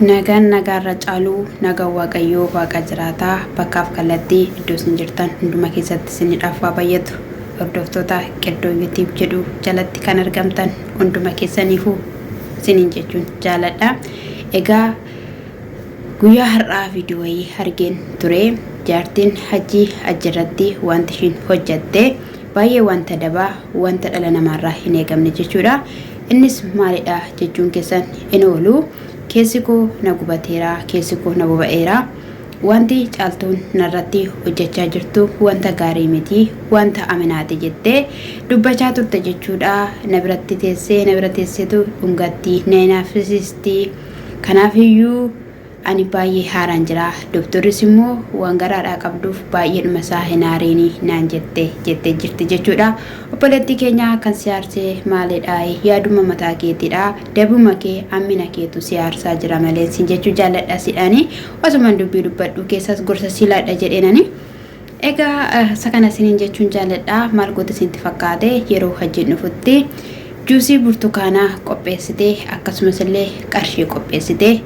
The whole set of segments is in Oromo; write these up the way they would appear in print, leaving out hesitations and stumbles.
Nagaan nagaarra caaluu nagaa waaqayyoo waaqa jiraataa bakkaaf kallattii iddoo isin jirtan hunduma keessatti isiniidhaaf waa bayyatu hordoftoota Qeddoo YouTube jedhu jalatti kan argamtan hunduma keessaniifuu isiniin jechuun jaaladha. Egaa guyyaa har'aa viidiyoo argeen ture jaartiin Hajii Ajirratti wanti ishiin hojjatte baay'ee wanta dabaa wanta dhala namaarraa hin eegamne jechuudha. Innis maalidha jechuun keessan in oolu. Keessi koo na gubateera, keessi koo na boba'eera. Wanti caaltuun narratti hojjechaa jirtu wanta gaarii miti, wanta aminaati jettee dubbachaa turte jechuudha. Na biratti teesseetu dhungatti na hinaafisisti. Kanaafiyyuu ani baay'ee haaraan jira. Doktorris immoo waan garaadhaa qabduuf baay'eedhuma isaa hin haariini naan jettee jirti jechuudha. Obboleettii keenya kan siyaarsee maalidha yaaduma mataa keetiidha. Dabuma kee ammina keetu siyaarsaa jira malee sin jechuu jaalladha sidhaani. Osumaan dubbii dubbadhu keessas gorsa silaadha jedheenani. Egaa sakana siniin jechuun jaalladha. Maal goota sinti fakkaate yeroo Hajiin dhufutti juusii burtukaanaa qopheessitee akkasumas illee qarshii qopheessitee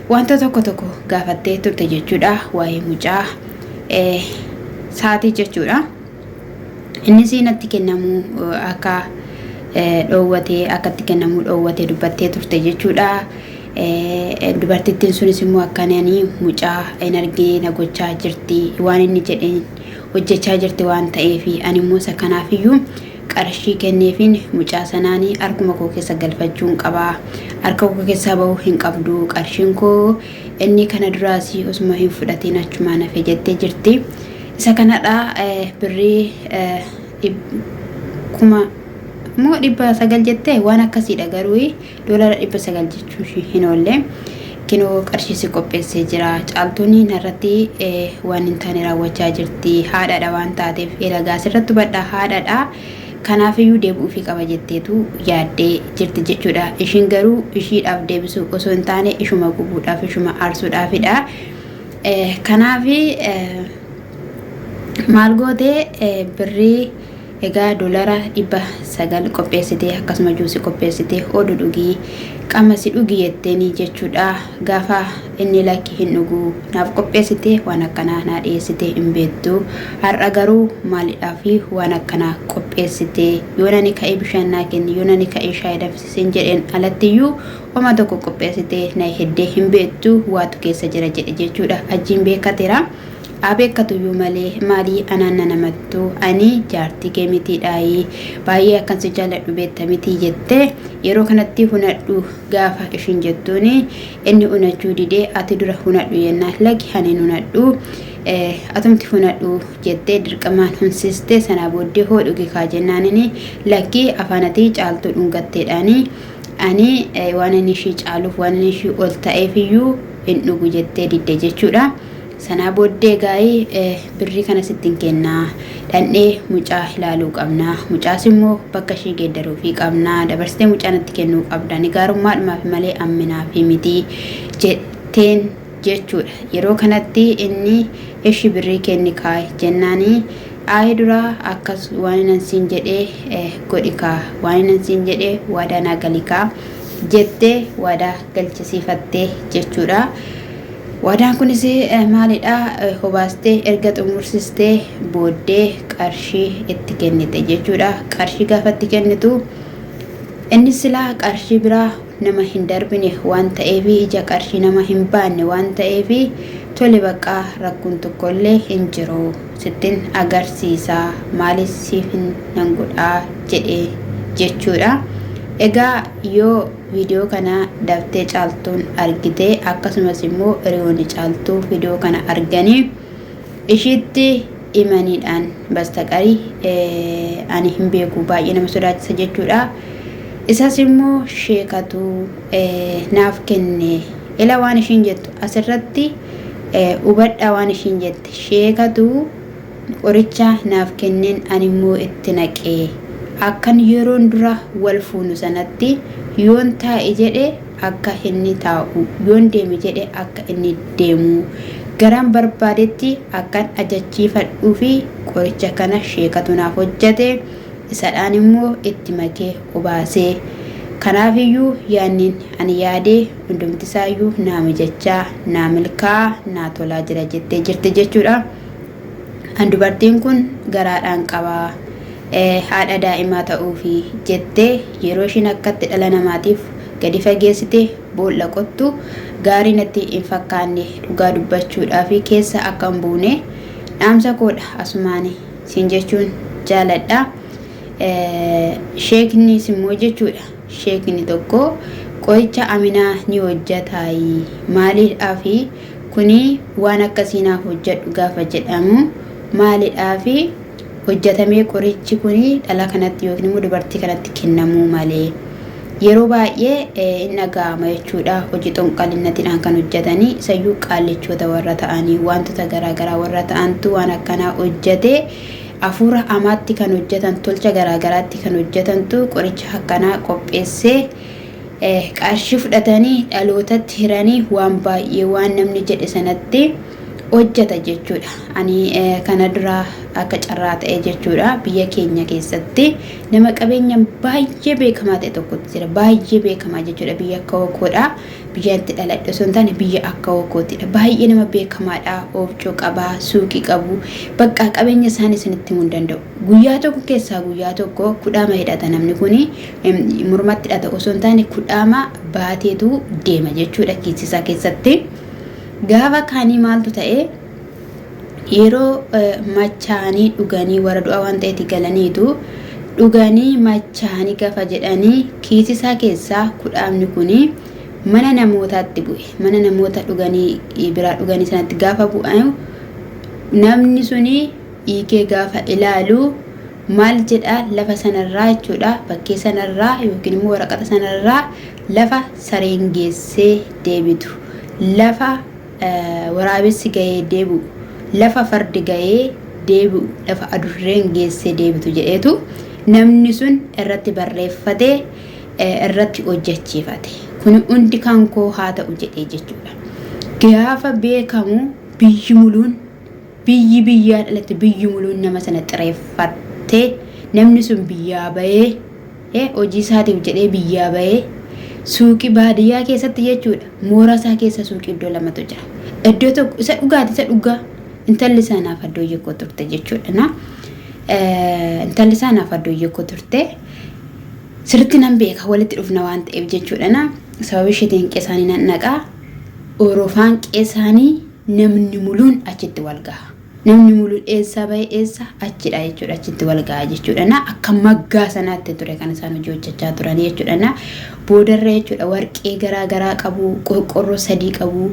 wanta tokko gaafattee turte jechuudha. Waa'ee mucaa saatii jechuudha. Innis natti kennamu akka dhoowwatee akkatti kennamu dhoowwatee dubbattee turte jechuudha. Dubartittiin sunis immoo akkananii mucaa hin argine na gochaa jirti waan inni jedheen hojjechaa jirti waan ta'eef ani immoo sakanaafiyyuu qarshii kenneefin mucaa sanaanii harkuma koo keessa galfachuun qabaa. Harka koo keessaa bahuu hin qabdu. Qarshiin koo inni kana duraas osuma hin fudhatiin achumaan hafe jettee jirti. Isa kanadha birrii kuma moo 900 jettee waan akkasiidha garuu $900 jechuun hin oolle. Kinoo qarshii si qopheessee jira. Caaltuun narratti waan hin taane raawwachaa jirti. Haadhaadha waan taateef eegaa sirratti hubadha haadhaadha. Kanaafiyyuu deebi'uufii qaba jetteetu yaaddee jirti jechuudha. Ishiin garuu ishiidhaaf deebisuu osoo hin taane ishuma gubuudhaaf ishuma aarsuudhaafidha. Kanaafi maal gootee birrii egaa $900 qopheessitee akkasuma juusii qopheessitee oduu dhugii qamasi dhugii jetteeni jechuudha. Gaafa inni lakki hin dhugu naaf qopheessitee waan akkanaa naa dhiyeessitee hin beektu. Har'a garuu maalidhaaf waan akkanaa qopheessitee yoo nani ka'ee bishaan naa kenni yoo nani ka'ee shaayii danfisiisin jedheen alattiyyuu wama tokko qopheessitee na heddee hin beektu waatu keessa jira jedhe jechuudha. Hajiin beekateera. Abeekkatuyyuu malee maalii anaanna namattu ani jaartii kee mitiidhaayi baay'ee akkan si jaalladhu beekta mitii jettee yeroo kanatti hunadhu gaafa ishiin jettuuni inni hunachuu didee ati dura hunadhu yennaa lagi hanin hunadhu atumti hunadhu jettee dirqamaan hunsiste sanaa booddee hodhugi kaa jennaanini lagi afaanatii caaltuu dhungatteedhaani ani waan inni ishii caaluuf waan inni ishii ol ta'eefiyyuu hin dhugu jettee didde jechuudha. Sanaa booddee gaa'ii birrii kana sittiin kennaa dhandhee mucaa ilaaluu qabna. Mucaas immoo bakka ishii geeddaruufii qabna. Dabarsitee mucaa natti kennuu qabda. Ni gaarummaadhumaaf malee amminaaf miti jetteen jechuudha. Yeroo kanatti inni ishii birrii kenni kaa'e jennaanii aayee duraa akkas waan nan siin jedhee godhikaa waan nan siin jedhee waadaa naa galikaa jettee waadaa galchisiifattee jechuudha. Waadaan kunis maalidha hobaastee erga xumursistee booddee qarshii itti kennite jechuudha. Qarshii gaafa itti kennitu inni silaa qarshii biraa nama hin darbine waan ta'eef ija qarshii nama hin baanne waan ta'eef tole baqqaa rakkoon tokkollee hin jiru sittin agarsiisa maalis siif nan godhaa jedhee jechuudha. Egaa yoo viidiyoo kana daftee caaltuun argite akkasumas immoo hiriyoonni caaltuu viidiyoo kana arganii ishiitti imaniidhaan bastaqarii ani hin beeku baay'ee nama sodaachisa jechuudha. Isas immoo sheekatu naaf kenne ila waan ishiin jettu asirratti hubadhaa waan ishiin jette sheekatu qoricha naaf kenneen ani immoo itti naqee akkan yeroon dura wal fuunu sanatti yoon taa'e jedhe akka inni taa'u yoon deeme jedhe akka inni deemu garan barbaadetti akkan ajachiifadhuu fi qoricha kana sheekatu naaf hojjate isadhaan immoo itti makee obaasee Kanaafiyyuu yaannin ani yaadee hundumtisaayyuu naa mijachaa naa milkaa naa tolaa jira jettee jirti jechuudha. Dubartiin kun garaadhaan qabaa haadha daa'imaa ta'uu fi jettee yeroo ishiin akkatti dhala namaatiif gadi fageessite boolla qottu gaarii natti hin fakkaanne dhugaa dubbachuudhaa fi keessa akka hin buune dhaamsa koodha asumaani siin jechuun jaaladha. Sheekni simmoo jechuudha. Sheekni tokko qoricha aminaa ni hojjetaayi maaliidhaaf kuni waan akkasiinaaf hojjedhu gaafa jedhamu maaliidhaaf hojjetamee qorichi kuni dhala kanatti yookiin immoo dubartii kanatti kennamuu malee yeroo baay'ee hin dhaga'ama jechuudha. Hojii xonqalinnatiin kan hojjetanii isayyuu qaallichoota warra ta'anii wantoota garaagaraa warra ta'antu waan akkanaa hojjetee afuura amaatti kan hojjetan tolcha garaagaraatti kan hojjetantu qoricha akkanaa qopheessee qarshii fudhatanii dhalootatti hiranii waan baay'ee waan namni jedhe sanatti hojjeta jechuudha. Ani kana dura akka carraa ta'e jechuudha biyya keenya keessatti nama qabeenya baay'ee beekamaa ta'e tokkotu jira. Baay'ee beekamaa jechuudha biyya akka Hokkoodha. Biyya itti dhaladhe osoo hin taane biyya akka Hokkoottidha. Baay'ee nama beekamaadha. Oofcoo qabaa, suuqii qabu. Bakka qabeenya isaanii isinitti himuu hin danda'u. Guyyaa tokko keessaa guyyaa tokko kudhaama hidhata namni kuni mormatti hidhata osoo hin taane kudhaama baateetu deema jechuudha kiisisaa keessatti. Gaafa kaanii maaltu ta'e yeroo machaanii dhuganii warra du'a waan ta'etti galaniitu dhuganii machaanii gaafa jedhanii kiisisaa keessaa kudhaamni kuni mana namootaatti bu'e. Mana namoota dhuganii biraa dhuganii sanatti gaafa bu'an namni suni hiikee gaafa ilaalu maal jedha lafa sanarraa jechuudha. Bakkee sanarraa yookiin immoo waraqata sanarraa lafa sareen geessee deebitu. Lafa waraabessi gahee deebi'u lafa fardi gahee deebi'u lafa adurreen geessee deebitu jedheetu namni sun irratti barreeffatee irratti hojjechiifate. Kun hundi kan koo haa ta'u jedhee jechuudha. Gaafa beekamu biyyi muluun biyyaa dhalate biyyi muluun nama sana xireeffattee namni sun biyyaa bahee hojii isaatiif jedhee biyyaa bahee suuqii baadiyyaa keessatti jechuudha. Mooraa isaa keessa suuqii iddoo lamatu jira. Iddoo tokko isa dhugaati isa dhugaa intalli isaa naaf addoo jekkoo turte jechuudha. Intalli isaa naaf addoo jekkoo turte sirriitti nan beeka walitti dhufna waan ta'eef jechuudha. Sababii isheetiin qeessaanii nan naqaa orofaan qeessaanii namni muluun achitti wal gaha. Namni muluun eessaa bahee eessa achidha jechuudha achitti wal gaha jechuudha. Akka maggaa sanaatti ture kan isaan hojii hojjechaa turan jechuudha. Boodarra jechuudha warqee garaagaraa qabu qorqorroo sadii qabu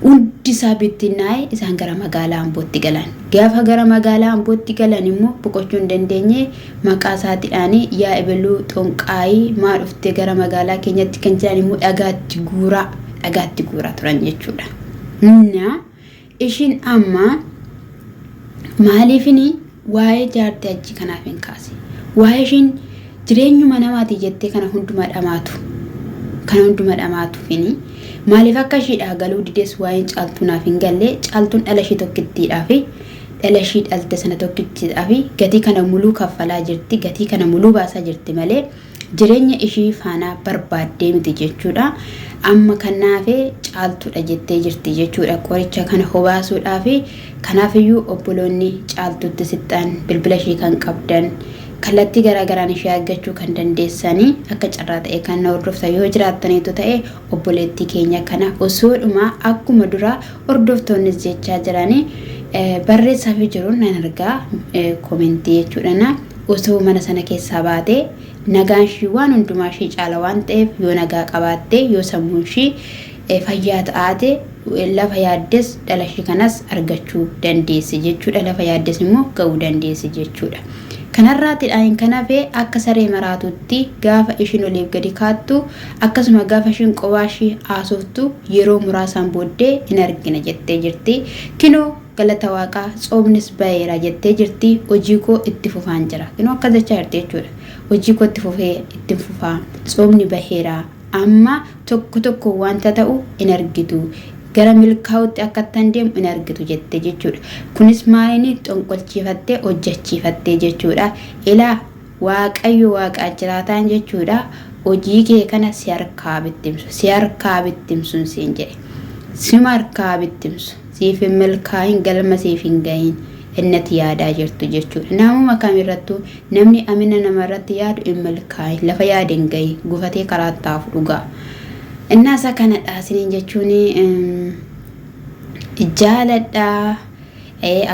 hundi isaa bittinnaa'ee isaan gara magaalaa Ambootti galan. Gaafa gara magaalaa Ambootti galan immoo boqochuu hin dandeenye maqaa isaatiidhaan yaa ebaluu xonqaayii maa dhuftee gara magaalaa keenyatti kan jiran immoo dhagaatti guuraa turan jechuudha. Ishiin amma maaliifini waa'ee jaartii achi kanaaf hin kaase. Waa'ee ishiin jireenyuma namaati jettee kana hunduma dhamaatu fini maaliif akka ishiidhaa galuu dides waa'een caaltuu naaf hin galle. Caaltuun dhala ishii tokkittiidhaa fi dhala ishii dhalte sana tokkittiidhaa fi gatii kana muluu kaffalaa jirti. Gatii kana muluu baasaa jirti malee jireenya ishii faana barbaaddee miti jechuudha. Amma kanaafee caaltuudha jettee jirti jechuudha. Qoricha kana hobaasuudhaa fi kanaafiyyuu obboloonni caaltuutti sixxan bilbila ishii kan qabdan kallattii garaagaraan ishee argachuu kan dandeessanii akka carraa ta'e kan na hordoftan yoo jiraattaniitu ta'e obboleettii keenya kana osoodhuma akkuma dura hordoftoonnis jechaa jiranii barreessaa fi jiruun nan argaa koomentii jechuudha. Osoo mana sana keessaa baatee nagaan ishii waan hundumaa ishii caala waan ta'eef yoo nagaa qabaattee yoo sammuun ishii fayyaa ta'aate lafa yaaddes dhala ishii kanas argachuu dandeessi jechuudha. Lafa yaaddes immoo ga'uu dandeessi jechuudha. Kanarraatiidhaan kanaafee akka saree maraatutti gaafa ishiin oliif gadi kaattu akkasuma gaafa ishiin qophaa ishii haasoftu yeroo muraasaan booddee hin argina jettee jirti. Kinoo galata waaqaa tsoomnis baheera jettee jirti. Hojii koo itti fufaan jira. Kinoo akka jechaa jirti jechuudha. Hojii koo itti fufaa tsoomni baheera. Amma tokko wanta ta'u hin argitu. Gara milkaa'utti akka deemu hin argitu jettee jechuudha. Kunis maaliin xonqolchiifattee hojjechiifattee jechuudha. Ilaa waaqayyo waaqaa jiraataan jechuudha. hojii kee kana si harkaa bittimsuun siin jedhe sima harkaa bittimsu siif hin milkaa'in galma siif hin gahin innati yaadaa jirtu jechuudha. Namuma kamirrattuu namni amina namarratti yaadu hin milkaa'in lafa yaade hin gahin gufatee karaa taa'uuf dhugaa. Innaasa kanadha isiniin jechuun jaaladha.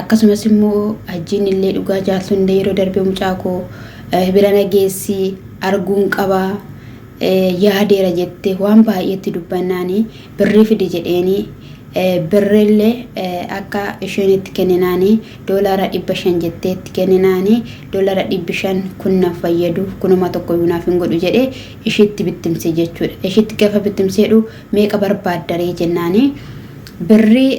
Akkasumas immoo ajjiin illee dhugaa jaaltu hundee yeroo darbe mucaa koo bira nageessi arguun qabaa yaadeera jettee waan baay'eetti dubbannaanii birrii fidi jedheeni birrillee akka isheen itti kenninaanii $500 jettee itti kenninaanii $500 kun na fayyadu kunuma tokko yuunaaf hin godhu jedhee ishitti bittimse jechuudha. Ishitti gafa bittimseedhu meeqa barbaaddaree jennaanii birrii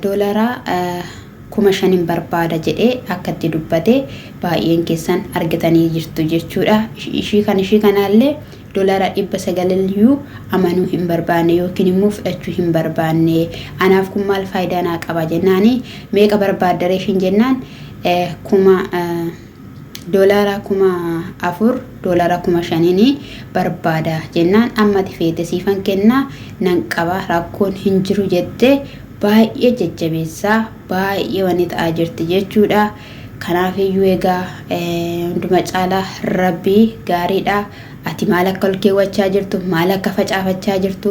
$5,000 barbaada jedhee akkatti dubbate baay'een keessan argatanii jirtu jechuudha. Ishii kanallee $900 amanuu hin barbaanne yookiin immoo fudhachuu hin barbaanne. Anaaf kun maal faayidaa naa qaba jennaanii meeqa barbaaddaree ishiin jennaan $4,500 barbaada jennaan ammati feete siifan kennaa nan qaba rakkoon hin jiru jettee baay'ee jajjabeessaa baay'ee wani ta'aa jirti jechuudha. Kanaaf iyyuu egaa hunduma caalaa rabbii gaariidha. Ati maal akka ol keewwachaa jirtu maal akka facaafachaa jirtu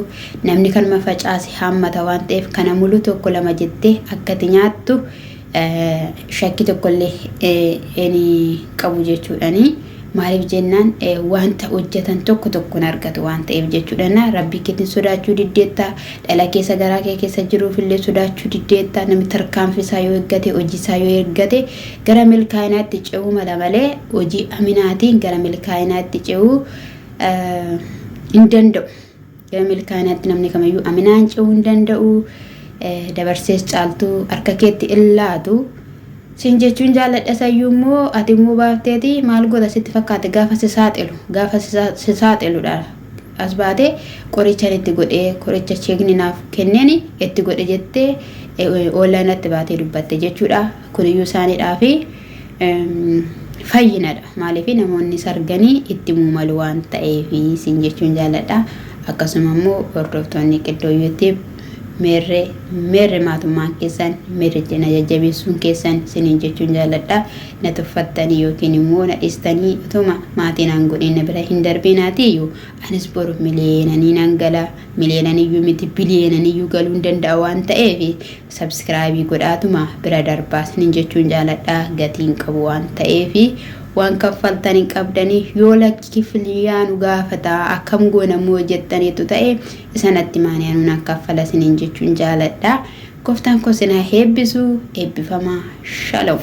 namni kanuma facaase hammata waan ta'eef kana mulu tokko lama jettee akkati nyaattu shakki tokkollee eni qabu jechuudhani. Maaliif jennaan wanta hojjetan tokkoon argatu waan ta'eef jechuudha. Rabbii keetiin sodaachuu diddeetta dhala keessa garaa kee keessa jiruuf illee sodaachuu diddeetta. Namni tarkaanfisaa yoo eeggate hojiisaa yoo eeggate gara milkaa'inaatti ce'uu mala malee hojii amanaatiin gara milkaa'inaatti ce'uu hin danda'u. Gara milkaa'inaatti namni kamiyyuu amanaan ce'uu hin danda'u. Dabarsees caaltuu harka keetti illaatu. Sin jechuun jaaladha sayyuu immoo ati immoo baafteeti maal godha sitti fakkaate gaafa si saaxiluudha as baate qorichaan itti godhee qoricha cheekni naaf kenneni itti godhe jettee onlaayinatti baatee dubbatte jechuudha. Kuniyyuu isaaniidhaa fi fayyinadha maaliif namoonni sarganii itti muumalu waan ta'eef sin jechuun jaaladha. Akkasuma immoo hordoftoonni Qiddooyyuutiif meerre maatummaan keessan meerre jena jajjabeessuun keessan siniin jechuun jaaladha. Na tuffattanii yookiin immoo na dhistanii utuma maatiin aan godheen na bira hin darbinaatiyyuu anis boru miliyeenanii nan gala miliyeenaniyyuu miti biliyeenaniyyuu galuu hin danda'a waan ta'eef sabskraayibii godhaatuma bira darbaa siniin jechuun jaaladha. Gatiin qabu waan ta'eef waan kaffaltanii qabdanii yoo lakki filiyaanu gaafata akkam goonamoo jettaniitu ta'e isanatti maaniyaanu nan kaffala siniin jechuun jaaladha. Gooftaan koo sinaa eebbisu eebbifamaa. Shalom.